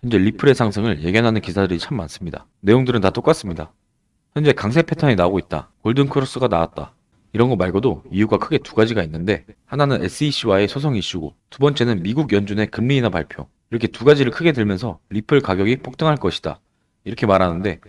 현재 리플의 상승을 예견하는 기사들이 참 많습니다. 내용들은 다 똑같습니다. 현재 강세 패턴이 나오고 있다. 골든 크로스가 나왔다. 이런 거 말고도 이유가 크게 두 가지가 있는데, 하나는 SEC와의 소송 이슈고, 두 번째는 미국 연준의 금리 인하 발표. 이렇게 두 가지를 크게 들면서 리플 가격이 폭등할 것이다, 이렇게 말하는데,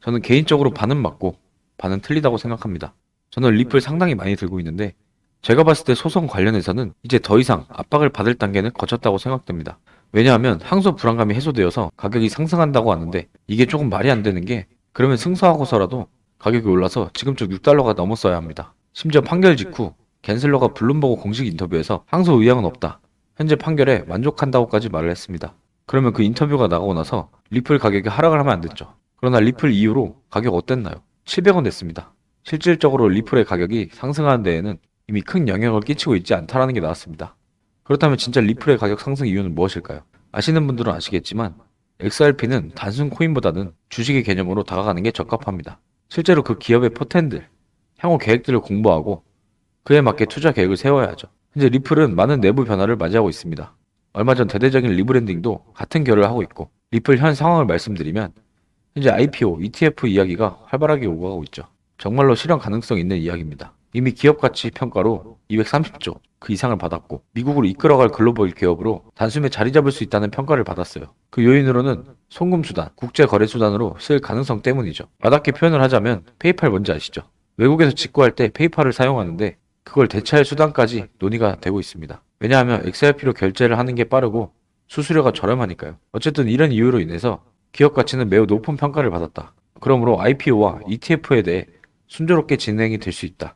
저는 개인적으로 반은 맞고 반은 틀리다고 생각합니다. 저는 리플 상당히 많이 들고 있는데, 제가 봤을 때 소송 관련해서는 이제 더 이상 압박을 받을 단계는 거쳤다고 생각됩니다. 왜냐하면 항소 불안감이 해소되어서 가격이 상승한다고 하는데, 이게 조금 말이 안 되는 게, 그러면 승소하고서라도 가격이 올라서 지금쯤 6달러가 넘었어야 합니다. 심지어 판결 직후 갠슬러가 블룸버그 공식 인터뷰에서 항소 의향은 없다, 현재 판결에 만족한다고까지 말을 했습니다. 그러면 그 인터뷰가 나가고 나서 리플 가격이 하락을 하면 안 됐죠. 그러나 리플 이후로 가격 어땠나요? 700원 됐습니다. 실질적으로 리플의 가격이 상승하는 데에는 이미 큰 영향을 끼치고 있지 않다라는 게 나왔습니다. 그렇다면 진짜 리플의 가격 상승 이유는 무엇일까요? 아시는 분들은 아시겠지만 XRP는 단순 코인보다는 주식의 개념으로 다가가는 게 적합합니다. 실제로 그 기업의 포텐들, 향후 계획들을 공부하고 그에 맞게 투자 계획을 세워야죠. 현재 리플은 많은 내부 변화를 맞이하고 있습니다. 얼마 전 대대적인 리브랜딩도 같은 결을 하고 있고, 리플 현 상황을 말씀드리면 현재 IPO, ETF 이야기가 활발하게 오가고 있죠. 정말로 실현 가능성 있는 이야기입니다. 이미 기업 가치 평가로 230조 그 이상을 받았고, 미국으로 이끌어갈 글로벌 기업으로 단숨에 자리 잡을 수 있다는 평가를 받았어요. 그 요인으로는 송금수단, 국제거래수단으로 쓸 가능성 때문이죠. 와닿게 표현을 하자면 페이팔 뭔지 아시죠? 외국에서 직구할 때 페이팔을 사용하는데 그걸 대체할 수단까지 논의가 되고 있습니다. 왜냐하면 XRP로 결제를 하는 게 빠르고 수수료가 저렴하니까요. 어쨌든 이런 이유로 인해서 기업 가치는 매우 높은 평가를 받았다. 그러므로 IPO와 ETF에 대해 순조롭게 진행이 될 수 있다,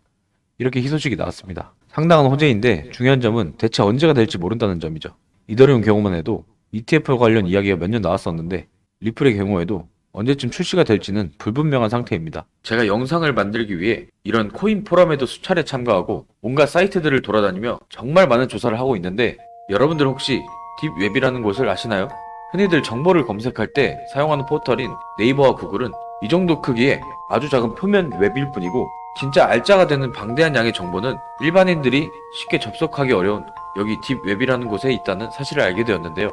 이렇게 희소식이 나왔습니다. 상당한 호재인데 중요한 점은 대체 언제가 될지 모른다는 점이죠. 이더리움 경우만 해도 ETF 관련 이야기가 몇 년 나왔었는데, 리플의 경우에도 언제쯤 출시가 될지는 불분명한 상태입니다. 제가 영상을 만들기 위해 이런 코인 포럼에도 수차례 참가하고 온갖 사이트들을 돌아다니며 정말 많은 조사를 하고 있는데, 여러분들 혹시 딥웹이라는 곳을 아시나요? 흔히들 정보를 검색할 때 사용하는 포털인 네이버와 구글은 이 정도 크기의 아주 작은 표면 웹일 뿐이고, 진짜 알짜가 되는 방대한 양의 정보는 일반인들이 쉽게 접속하기 어려운 여기 딥웹이라는 곳에 있다는 사실을 알게 되었는데요.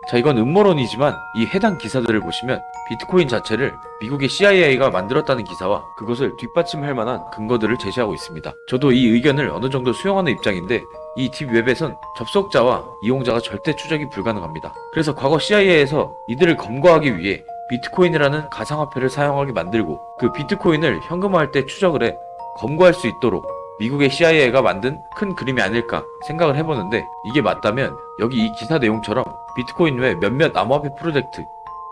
자, 이건 음모론이지만 이 해당 기사들을 보시면 비트코인 자체를 미국의 CIA가 만들었다는 기사와 그것을 뒷받침할 만한 근거들을 제시하고 있습니다. 저도 이 의견을 어느 정도 수용하는 입장인데, 이 딥웹에선 접속자와 이용자가 절대 추적이 불가능합니다. 그래서 과거 CIA에서 이들을 검거하기 위해 비트코인이라는 가상화폐를 사용하게 만들고, 그 비트코인을 현금화할 때 추적을 해 검거할 수 있도록 미국의 CIA가 만든 큰 그림이 아닐까 생각을 해보는데, 이게 맞다면 여기 이 기사 내용처럼 비트코인 외 몇몇 암호화폐 프로젝트,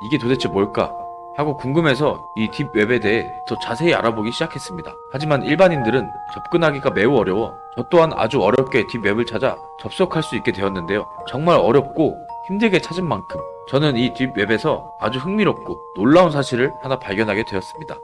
이게 도대체 뭘까 하고 궁금해서 이 딥웹에 대해 더 자세히 알아보기 시작했습니다. 하지만 일반인들은 접근하기가 매우 어려워 저 또한 아주 어렵게 딥웹을 찾아 접속할 수 있게 되었는데요. 정말 어렵고 힘들게 찾은 만큼 저는 이 딥웹에서 아주 흥미롭고 놀라운 사실을 하나 발견하게 되었습니다.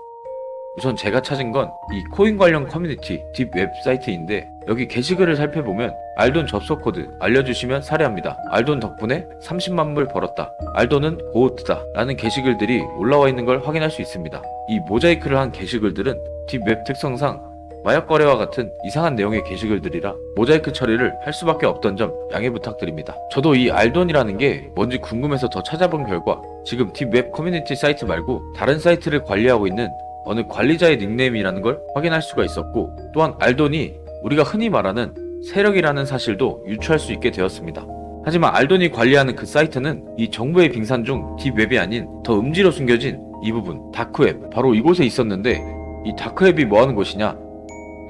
우선 제가 찾은 건 이 코인 관련 커뮤니티 딥 웹사이트인데, 여기 게시글을 살펴보면 알돈 접속 코드 알려주시면 살해합니다, 알돈 덕분에 30만 불 벌었다, 알돈은 고호트다 라는 게시글들이 올라와 있는 걸 확인할 수 있습니다. 이 모자이크를 한 게시글들은 딥 웹 특성상 마약 거래와 같은 이상한 내용의 게시글들이라 모자이크 처리를 할 수밖에 없던 점 양해 부탁드립니다. 저도 이 알돈이라는 게 뭔지 궁금해서 더 찾아본 결과 지금 딥 웹 커뮤니티 사이트 말고 다른 사이트를 관리하고 있는 어느 관리자의 닉네임이라는 걸 확인할 수가 있었고, 또한 알돈이 우리가 흔히 말하는 세력이라는 사실도 유추할 수 있게 되었습니다. 하지만 알돈이 관리하는 그 사이트는 이 정부의 빙산 중 딥웹이 아닌 더 음지로 숨겨진 이 부분, 다크웹, 바로 이곳에 있었는데, 이 다크웹이 뭐하는 곳이냐,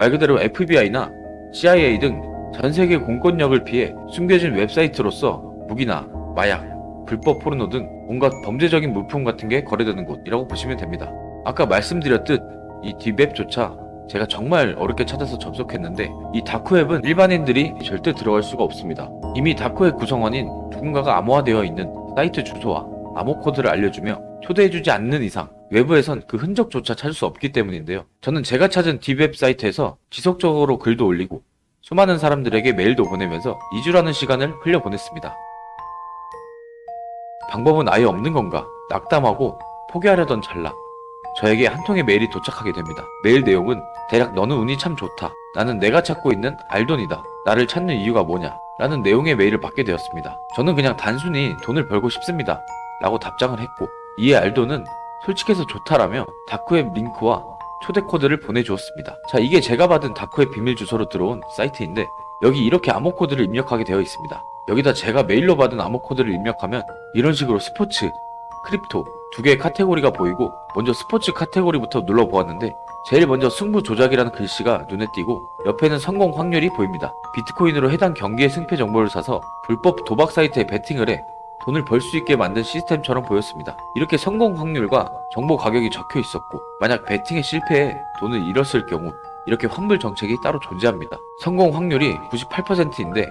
말 그대로 FBI나 CIA 등 전세계 공권력을 피해 숨겨진 웹사이트로서 무기나 마약, 불법 포르노 등 온갖 범죄적인 물품 같은 게 거래되는 곳이라고 보시면 됩니다. 아까 말씀드렸듯 이 딥웹조차 제가 정말 어렵게 찾아서 접속했는데, 이 다크웹은 일반인들이 절대 들어갈 수가 없습니다. 이미 다크웹 구성원인 누군가가 암호화되어 있는 사이트 주소와 암호 코드를 알려주며 초대해주지 않는 이상 외부에선 그 흔적조차 찾을 수 없기 때문인데요. 저는 제가 찾은 딥웹 사이트에서 지속적으로 글도 올리고 수많은 사람들에게 메일도 보내면서 2주라는 시간을 흘려보냈습니다. 방법은 아예 없는 건가 낙담하고 포기하려던 찰나 저에게 한 통의 메일이 도착하게 됩니다. 메일 내용은 대략 너는 운이 참 좋다, 나는 내가 찾고 있는 알돈이다, 나를 찾는 이유가 뭐냐 라는 내용의 메일을 받게 되었습니다. 저는 그냥 단순히 돈을 벌고 싶습니다 라고 답장을 했고, 이에 알도는 솔직해서 좋다라며 다크웹 링크와 초대 코드를 보내주었습니다. 자, 이게 제가 받은 다크웹 비밀 주소로 들어온 사이트인데 여기 이렇게 암호 코드를 입력하게 되어 있습니다. 여기다 제가 메일로 받은 암호 코드를 입력하면 이런 식으로 스포츠, 크립토 두 개의 카테고리가 보이고, 먼저 스포츠 카테고리부터 눌러보았는데 제일 먼저 승부 조작이라는 글씨가 눈에 띄고 옆에는 성공 확률이 보입니다. 비트코인으로 해당 경기의 승패 정보를 사서 불법 도박 사이트에 베팅을 해 돈을 벌 수 있게 만든 시스템처럼 보였습니다. 이렇게 성공 확률과 정보 가격이 적혀 있었고, 만약 베팅에 실패해 돈을 잃었을 경우 이렇게 환불 정책이 따로 존재합니다. 성공 확률이 98%인데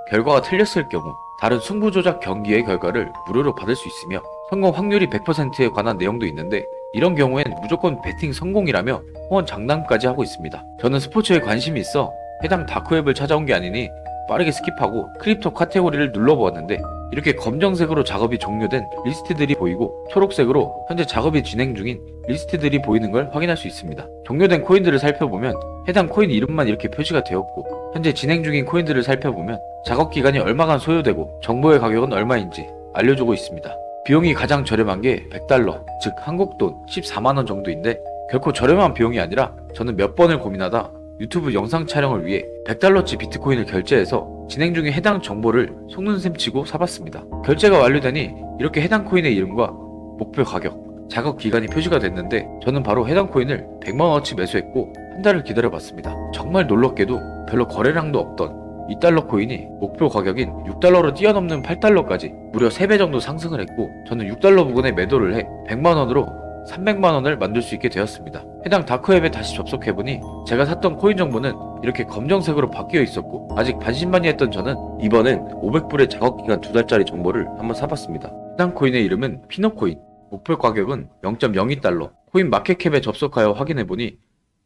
결과가 틀렸을 경우 다른 승부 조작 경기의 결과를 무료로 받을 수 있으며, 성공 확률이 100%에 관한 내용도 있는데 이런 경우엔 무조건 베팅 성공이라며 후원 장담까지 하고 있습니다. 저는 스포츠에 관심이 있어 해당 다크웹을 찾아온 게 아니니 빠르게 스킵하고 크립토 카테고리를 눌러보았는데 이렇게 검정색으로 작업이 종료된 리스트들이 보이고 초록색으로 현재 작업이 진행 중인 리스트들이 보이는 걸 확인할 수 있습니다. 종료된 코인들을 살펴보면 해당 코인 이름만 이렇게 표시가 되었고, 현재 진행 중인 코인들을 살펴보면 작업 기간이 얼마간 소요되고 정보의 가격은 얼마인지 알려주고 있습니다. 비용이 가장 저렴한 게 100달러, 즉 한국돈 14만원 정도인데 결코 저렴한 비용이 아니라 저는 몇 번을 고민하다 유튜브 영상 촬영을 위해 100달러치 비트코인을 결제해서 진행 중인 해당 정보를 속눈샘 치고 사봤습니다. 결제가 완료되니 이렇게 해당 코인의 이름과 목표 가격, 작업 기간이 표시가 됐는데 저는 바로 해당 코인을 100만원어치 매수했고 한 달을 기다려봤습니다. 정말 놀랍게도 별로 거래량도 없던 2달러 코인이 목표 가격인 6달러로 뛰어넘는 8달러까지 무려 3배 정도 상승을 했고, 저는 6달러 부근에 매도를 해 100만원으로 300만원을 만들 수 있게 되었습니다. 해당 다크웹에 다시 접속해보니 제가 샀던 코인 정보는 이렇게 검정색으로 바뀌어 있었고, 아직 반신반의했던 저는 이번엔 500불의 작업기간 2달짜리 정보를 한번 사봤습니다. 해당 코인의 이름은 피노코인, 목표 가격은 0.02달러, 코인 마켓캡에 접속하여 확인해보니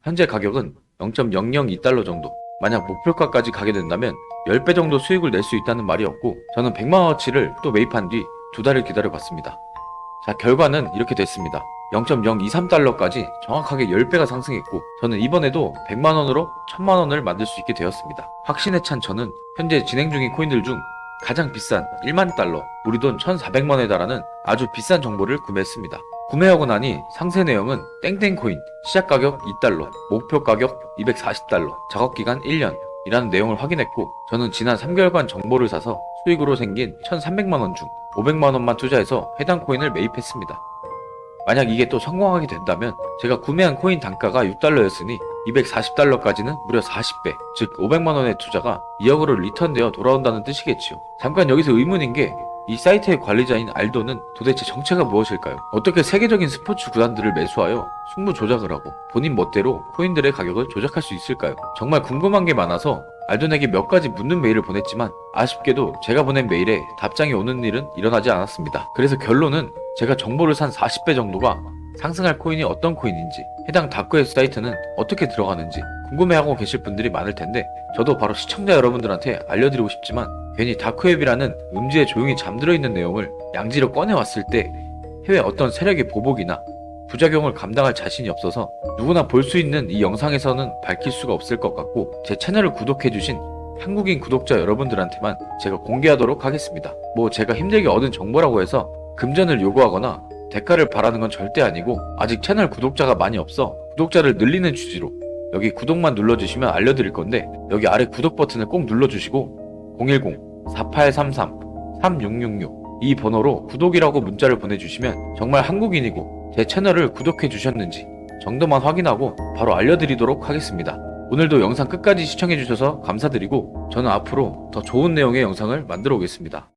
현재 가격은 0.002달러 정도. 만약 목표가까지 가게 된다면 10배 정도 수익을 낼 수 있다는 말이었고, 저는 100만원어치를 또 매입한 뒤 2달을 기다려봤습니다. 자, 결과는 이렇게 됐습니다. 0.023달러까지 정확하게 10배가 상승했고, 저는 이번에도 100만원으로 1000만원을 만들 수 있게 되었습니다. 확신에 찬 저는 현재 진행 중인 코인들 중 가장 비싼 1만 달러, 우리 돈 1400만원에 달하는 아주 비싼 정보를 구매했습니다. 구매하고 나니 상세 내용은 땡땡코인, 시작 가격 2달러, 목표 가격 240달러, 작업기간 1년 이라는 내용을 확인했고, 저는 지난 3개월간 정보를 사서 수익으로 생긴 1300만원 중 500만원만 투자해서 해당 코인을 매입했습니다. 만약 이게 또 성공하게 된다면 제가 구매한 코인 단가가 6달러였으니 240달러까지는 무려 40배, 즉 500만원의 투자가 2억으로 리턴되어 돌아온다는 뜻이겠지요. 잠깐 여기서 의문인 게, 이 사이트의 관리자인 알도는 도대체 정체가 무엇일까요? 어떻게 세계적인 스포츠 구단들을 매수하여 승부 조작을 하고 본인 멋대로 코인들의 가격을 조작할 수 있을까요? 정말 궁금한 게 많아서 알돈에게 몇 가지 묻는 메일을 보냈지만 아쉽게도 제가 보낸 메일에 답장이 오는 일은 일어나지 않았습니다. 그래서 결론은 제가 정보를 산 40배 정도가 상승할 코인이 어떤 코인인지, 해당 다크웹 사이트는 어떻게 들어가는지 궁금해하고 계실 분들이 많을 텐데, 저도 바로 시청자 여러분들한테 알려드리고 싶지만 괜히 다크웹이라는 음지에 조용히 잠들어 있는 내용을 양지로 꺼내왔을 때 해외 어떤 세력의 보복이나 부작용을 감당할 자신이 없어서 누구나 볼 수 있는 이 영상에서는 밝힐 수가 없을 것 같고, 제 채널을 구독해주신 한국인 구독자 여러분들한테만 제가 공개하도록 하겠습니다. 뭐 제가 힘들게 얻은 정보라고 해서 금전을 요구하거나 대가를 바라는 건 절대 아니고, 아직 채널 구독자가 많이 없어 구독자를 늘리는 취지로 여기 구독만 눌러주시면 알려드릴 건데, 여기 아래 구독 버튼을 꼭 눌러주시고 010-4833-3666 이 번호로 구독이라고 문자를 보내주시면 정말 한국인이고 제 채널을 구독해 주셨는지 정도만 확인하고 바로 알려드리도록 하겠습니다. 오늘도 영상 끝까지 시청해 주셔서 감사드리고, 저는 앞으로 더 좋은 내용의 영상을 만들어 오겠습니다.